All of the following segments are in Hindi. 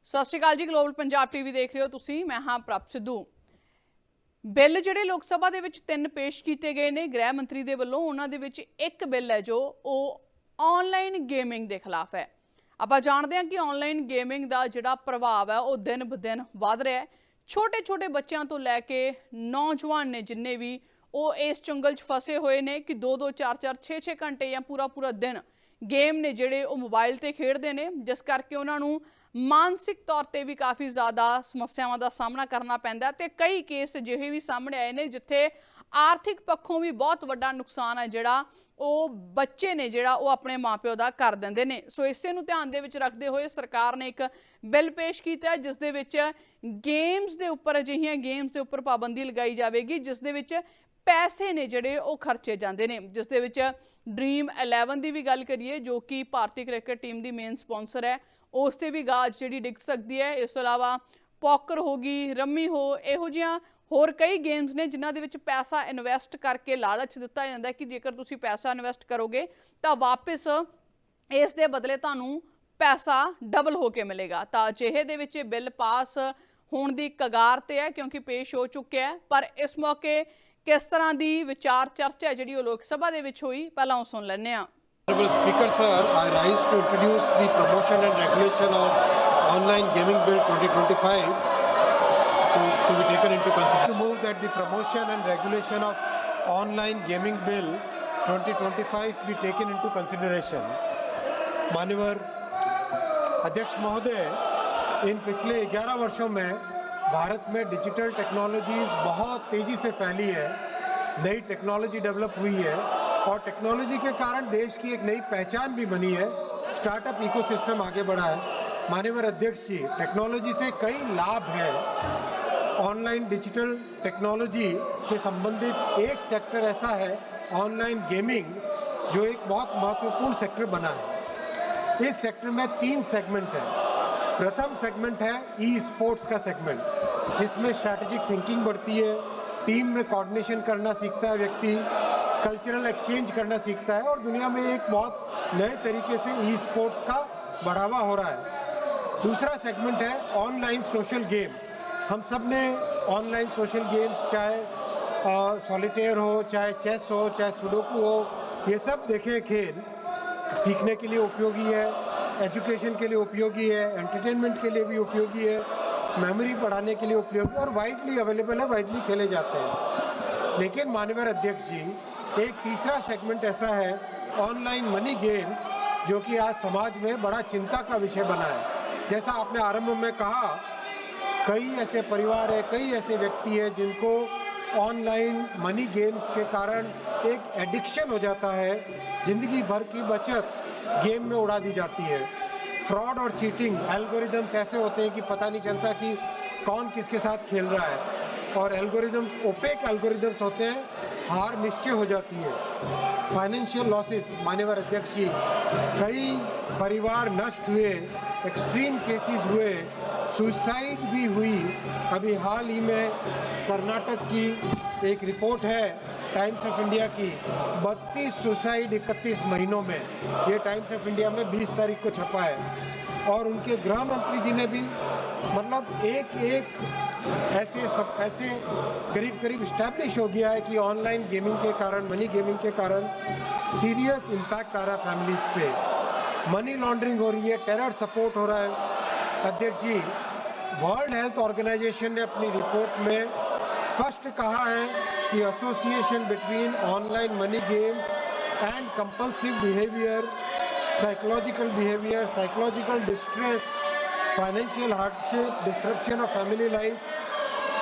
सत श्री अकाल जी। ग्लोबल पंजाब टीवी देख रहे हो तुसी। मैं हाँ प्रभ सिद्धू। बिल जिहड़े लोक सभा दे विच 3 पेश किए गए ने गृह मंत्री दे वल्लों, उन्हां दे विच एक बिल है जो ऑनलाइन गेमिंग के खिलाफ है। आपां जानते हैं कि ऑनलाइन गेमिंग का जिहड़ा प्रभाव है वो दिन ब दिन वध रहा है। छोटे छोटे बच्चों तो लैके नौजवान ने जिन्ने भी वो इस चंगल च फसे हुए ने कि 2-2 4-4 6-6 घंटे या पूरा पूरा दिन गेम ने जिहड़े वो मोबाइल ते खेडदे ने, जिस करके उन्होंने मानसिक तौर पर भी काफ़ी ज़्यादा समस्यावां का सामना करना पैंदा ते कई केस अजिहे भी सामने आए ने जिथे आर्थिक पक्षों भी बहुत वड्डा नुकसान है जिहड़ा वो बच्चे ने जिहड़ा वो अपने माँ प्यो का कर देंदे ने। सो इसे नूं ध्यान दे विच रखते हुए सरकार ने एक बिल पेश किया है जिस दे विच गेम्स के उपर अजिहियां गेम्स के उपर पाबंदी लगाई जाएगी जिस दे विच पैसे ने जिहड़े वो खर्चे जाते हैं। जिस दे विच ड्रीम 11 की भी गल करिए जो कि भारतीय क्रिकेट टीम की मेन स्पॉन्सर है, उस ते भी गाज जिहड़ी डिग सकती है। इस तो इलावा पॉकर हो गई, रमी हो, इहो जिहियां होर कई गेम्स ने जिन्हां दे विच पैसा इन्वैसट करके लालच दिता जाता है कि जेकर तुसीं पैसा इन्वैसट करोगे तो वापस इस दे बदले तुहानूं पैसा डबल होके मिलेगा। तो अजिहे दे विच बिल पास होने की कगार ते है क्योंकि पेश हो चुके हैं। पर इस मौके किस तरह की विचार चर्चा है जी लोक सभा दे विच हुई, पहला वो सुन लैंदे हां। Honorable Speaker, sir, I rise to introduce the promotion and regulation of online gaming bill 2025 to be taken into consideration. To move that the promotion and regulation of online gaming bill 2025 be taken into consideration. माननीय अध्यक्ष महोदय, इन पिछले 11 वर्षों में भारत में डिजिटल टेक्नोलॉजीज बहुत तेज़ी से फैली है, नई टेक्नोलॉजी डेवलप हुई है और टेक्नोलॉजी के कारण देश की एक नई पहचान भी बनी है, स्टार्टअप इकोसिस्टम आगे बढ़ा है। माननीय अध्यक्ष जी, टेक्नोलॉजी से कई लाभ हैं। ऑनलाइन डिजिटल टेक्नोलॉजी से संबंधित एक सेक्टर ऐसा है ऑनलाइन गेमिंग जो एक बहुत महत्वपूर्ण सेक्टर बना है। इस सेक्टर में 3 सेगमेंट हैं। प्रथम सेगमेंट है ई स्पोर्ट्स का सेगमेंट, जिसमें स्ट्रैटेजिक थिंकिंग बढ़ती है, टीम में कोऑर्डिनेशन करना सीखता है व्यक्ति, कल्चरल एक्सचेंज करना सीखता है और दुनिया में एक बहुत नए तरीके से ई स्पोर्ट्स का बढ़ावा हो रहा है। दूसरा सेगमेंट है ऑनलाइन सोशल गेम्स। हम सब ने ऑनलाइन सोशल गेम्स, चाहे सॉलिटेयर हो, चाहे चेस हो, चाहे सुडोकू हो, ये सब देखे खेल सीखने के लिए उपयोगी है, एजुकेशन के लिए उपयोगी है, एंटरटेनमेंट के लिए भी उपयोगी है, मेमोरी बढ़ाने के लिए उपयोगी और वाइडली अवेलेबल है, वाइडली खेले जाते हैं। लेकिन माननीय अध्यक्ष जी, एक तीसरा सेगमेंट ऐसा है ऑनलाइन मनी गेम्स जो कि आज समाज में बड़ा चिंता का विषय बना है। जैसा आपने आरंभ में कहा, कई ऐसे परिवार है, कई ऐसे व्यक्ति है जिनको ऑनलाइन मनी गेम्स के कारण एक एडिक्शन हो जाता है, जिंदगी भर की बचत गेम में उड़ा दी जाती है। फ्रॉड और चीटिंग एल्गोरिदम्स ऐसे होते हैं कि पता नहीं चलता कि कौन किसके साथ खेल रहा है और एल्गोरिदम्स ओपेक एल्गोरिदम्स होते हैं, हार निश्चय हो जाती है। फाइनेंशियल लॉसेस, माननीय अध्यक्ष जी, कई परिवार नष्ट हुए, एक्सट्रीम केसेस हुए, सुसाइड भी हुई। अभी हाल ही में कर्नाटक की एक रिपोर्ट है टाइम्स ऑफ इंडिया की, 32 सुसाइड 31 महीनों में, ये टाइम्स ऑफ इंडिया में 20 तारीख को छपा है। और उनके गृह मंत्री जी ने भी मतलब एक ऐसे करीब इस्टेब्लिश हो गया है कि ऑनलाइन गेमिंग के कारण, मनी गेमिंग के कारण सीरियस इम्पैक्ट आ रहा है फैमिलीज पे, मनी लॉन्ड्रिंग हो रही है, टेरर सपोर्ट हो रहा है। अध्यक्ष जी, वर्ल्ड हेल्थ ऑर्गेनाइजेशन ने अपनी रिपोर्ट में स्पष्ट कहा है कि association between online money games and compulsive behaviour, psychological distress, financial hardship, disruption of family life,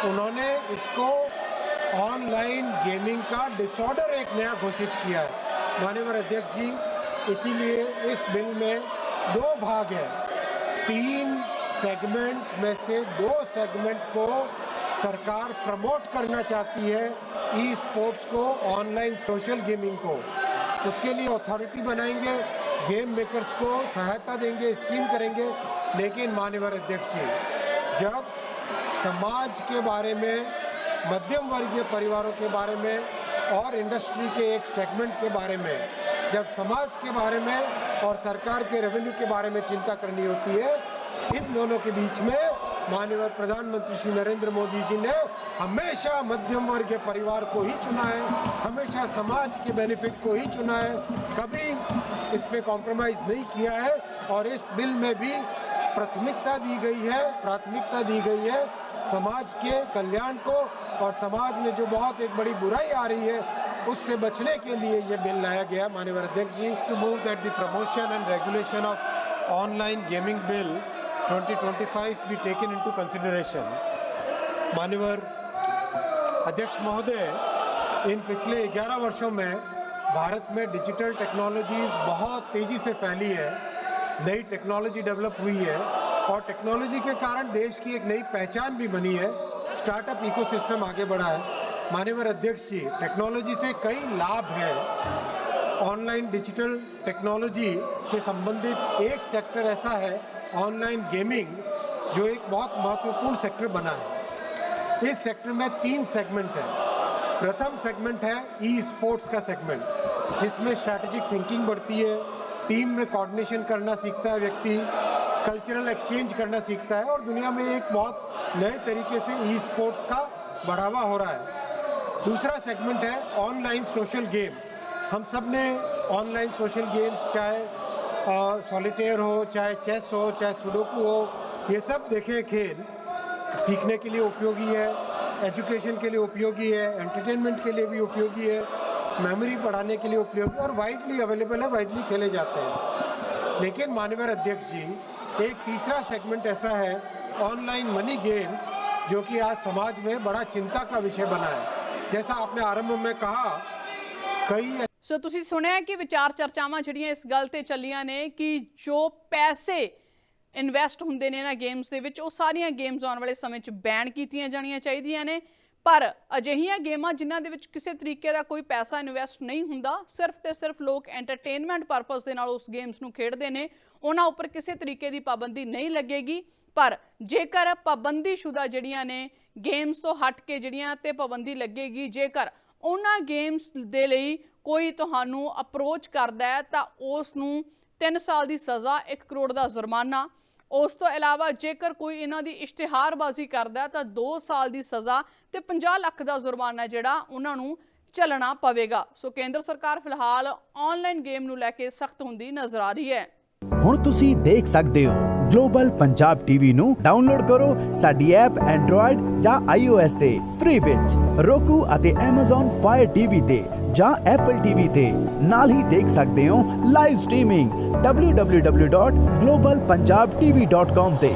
उन्होंने इसको ऑनलाइन गेमिंग का डिसऑर्डर एक नया घोषित किया है। माननीय अध्यक्ष जी, इसीलिए इस बिल में 2 भाग है। 3 सेगमेंट में से 2 सेगमेंट को सरकार प्रमोट करना चाहती है, ई स्पोर्ट्स को, ऑनलाइन सोशल गेमिंग को। उसके लिए अथॉरिटी बनाएंगे, गेम मेकर्स को सहायता देंगे, स्कीम करेंगे। लेकिन माननीय अध्यक्ष जी, जब समाज के बारे में, मध्यम वर्गीय परिवारों के बारे में और इंडस्ट्री के एक सेगमेंट के बारे में, जब समाज के बारे में और सरकार के रेवेन्यू के बारे में चिंता करनी होती है इन दोनों के बीच में माननीय प्रधानमंत्री श्री नरेंद्र मोदी जी ने हमेशा मध्यम वर्ग के परिवार को ही चुना है, हमेशा समाज के बेनिफिट को ही चुना है, कभी इस पे कॉम्प्रोमाइज नहीं किया है। और इस बिल में भी प्राथमिकता दी गई है समाज के कल्याण को, और समाज में जो बहुत एक बड़ी बुराई आ रही है उससे बचने के लिए ये बिल लाया गया माननीय अध्यक्ष जी। To move that the promotion and regulation of online gaming bill 2025 be taken into consideration. माननीय अध्यक्ष महोदय, इन पिछले 11 वर्षों में भारत में डिजिटल टेक्नोलॉजीज बहुत तेजी से फैली है, नई टेक्नोलॉजी डेवलप हुई है और टेक्नोलॉजी के कारण देश की एक नई पहचान भी बनी है, स्टार्टअप इकोसिस्टम आगे बढ़ा है। माननीय अध्यक्ष जी, टेक्नोलॉजी से कई लाभ हैं। ऑनलाइन डिजिटल टेक्नोलॉजी से संबंधित एक सेक्टर ऐसा है ऑनलाइन गेमिंग, जो एक बहुत महत्वपूर्ण सेक्टर बना है। इस सेक्टर में 3 सेगमेंट हैं। प्रथम सेगमेंट है ई स्पोर्ट्स का सेगमेंट, जिसमें स्ट्रैटेजिक थिंकिंग बढ़ती है, टीम में कोऑर्डिनेशन करना सीखता है व्यक्ति, कल्चरल एक्सचेंज करना सीखता है और दुनिया में एक बहुत नए तरीके से ई स्पोर्ट्स का बढ़ावा हो रहा है। दूसरा सेगमेंट है ऑनलाइन सोशल गेम्स। हम सब ने ऑनलाइन सोशल गेम्स, चाहे सॉलिटेयर हो, चाहे चेस हो, चाहे सुडोकू हो, ये सब देखे खेल सीखने के लिए उपयोगी है, एजुकेशन के लिए उपयोगी है, एंटरटेनमेंट के लिए भी उपयोगी है, मेमोरी बढ़ाने के लिए उपयोगी और वाइडली अवेलेबल है, वाइडली खेले जाते हैं। लेकिन माननीय अध्यक्ष जी, एक तीसरा सेगमेंट ऐसा है ऑनलाइन मनी गेम्स, जो कि आज समाज में बड़ा चिंता का विषय बना है। जैसा आपने आरंभ में कहा, कई ਸੋ ਤੁਸੀਂ ਸੁਣਿਆ ਕਿ ਵਿਚਾਰ ਚਰਚਾਵਾਂ ਜਿਹੜੀਆਂ ਇਸ ਗੱਲ ਤੇ ਚੱਲੀਆਂ ਨੇ ਕਿ ਜੋ ਪੈਸੇ ਇਨਵੈਸਟ ਹੁੰਦੇ ਨੇ ਇਹਨਾਂ ਗੇਮਸ ਦੇ ਵਿੱਚ, ਉਹ ਸਾਰੀਆਂ ਗੇਮਸ ਆਉਣ ਵਾਲੇ ਸਮੇਂ 'ਚ ਬੈਨ ਕੀਤੀਆਂ ਜਾਣੀਆਂ ਚਾਹੀਦੀਆਂ ਨੇ। ਪਰ ਅਜਿਹੀਆਂ ਗੇਮਾਂ ਜਿਨ੍ਹਾਂ ਦੇ ਵਿੱਚ ਕਿਸੇ ਤਰੀਕੇ ਦਾ ਕੋਈ ਪੈਸਾ ਇਨਵੈਸਟ ਨਹੀਂ ਹੁੰਦਾ, ਸਿਰਫ ਤੇ ਸਿਰਫ ਲੋਕ ਐਂਟਰਟੇਨਮੈਂਟ ਪਰਪਸ ਦੇ ਨਾਲ ਉਸ ਗੇਮਸ ਨੂੰ ਖੇਡਦੇ ਨੇ, ਉਹਨਾਂ ਉੱਪਰ ਕਿਸੇ ਤਰੀਕੇ ਦੀ ਪਾਬੰਦੀ ਨਹੀਂ ਲੱਗੇਗੀ। ਪਰ ਜੇਕਰ ਪਾਬੰਦੀਸ਼ੁਦਾ ਜਿਹੜੀਆਂ ਨੇ ਗੇਮਸ ਤੋਂ ਹਟ ਕੇ ਜਿਹੜੀਆਂ ਤੇ ਪਾਬੰਦੀ ਲੱਗੇਗੀ, ਜੇਕਰ ਉਹਨਾਂ ਗੇਮਸ ਦੇ ਲਈ ਕੋਈ ਤੁਹਾਨੂੰ ਅਪਰੋਚ ਕਰਦਾ ਹੈ ਤਾਂ ਉਸ ਨੂੰ 3 ਸਾਲ ਦੀ ਸਜ਼ਾ, 1 ਕਰੋੜ ਦਾ ਜੁਰਮਾਨਾ। ਉਸ ਤੋਂ ਇਲਾਵਾ ਜੇਕਰ ਕੋਈ ਇਹਨਾਂ ਦੀ ਇਸ਼ਤਿਹਾਰਬਾਜ਼ੀ ਕਰਦਾ ਤਾਂ 2 ਸਾਲ ਦੀ ਸਜ਼ਾ ਤੇ 50 ਲੱਖ ਦਾ ਜੁਰਮਾਨਾ ਜਿਹੜਾ ਉਹਨਾਂ ਨੂੰ ਝੱਲਣਾ ਪਵੇਗਾ। ਸੋ ਕੇਂਦਰ ਸਰਕਾਰ ਫਿਲਹਾਲ ਆਨਲਾਈਨ ਗੇਮ ਨੂੰ ਲੈ ਕੇ ਸਖਤ ਹੁੰਦੀ ਨਜ਼ਰ ਆ ਰਹੀ ਹੈ। ਹੁਣ ਤੁਸੀਂ ਦੇਖ ਸਕਦੇ ਹੋ ਗਲੋਬਲ ਪੰਜਾਬ ਟੀਵੀ ਨੂੰ ਡਾਊਨਲੋਡ ਕਰੋ ਸਾਡੀ ਐਪ ਐਂਡਰੋਇਡ ਜਾਂ iOS ਤੇ ਫ੍ਰੀ ਵਿੱਚ, roku ਅਤੇ Amazon Fire TV ਤੇ ਜਾਂ Apple TV ਤੇ। ਨਾਲ ਹੀ ਦੇਖ ਸਕਦੇ ਹੋ ਲਾਈਵ ਸਟ੍ਰੀਮਿੰਗ www.globalpunjabtv.com ਤੇ।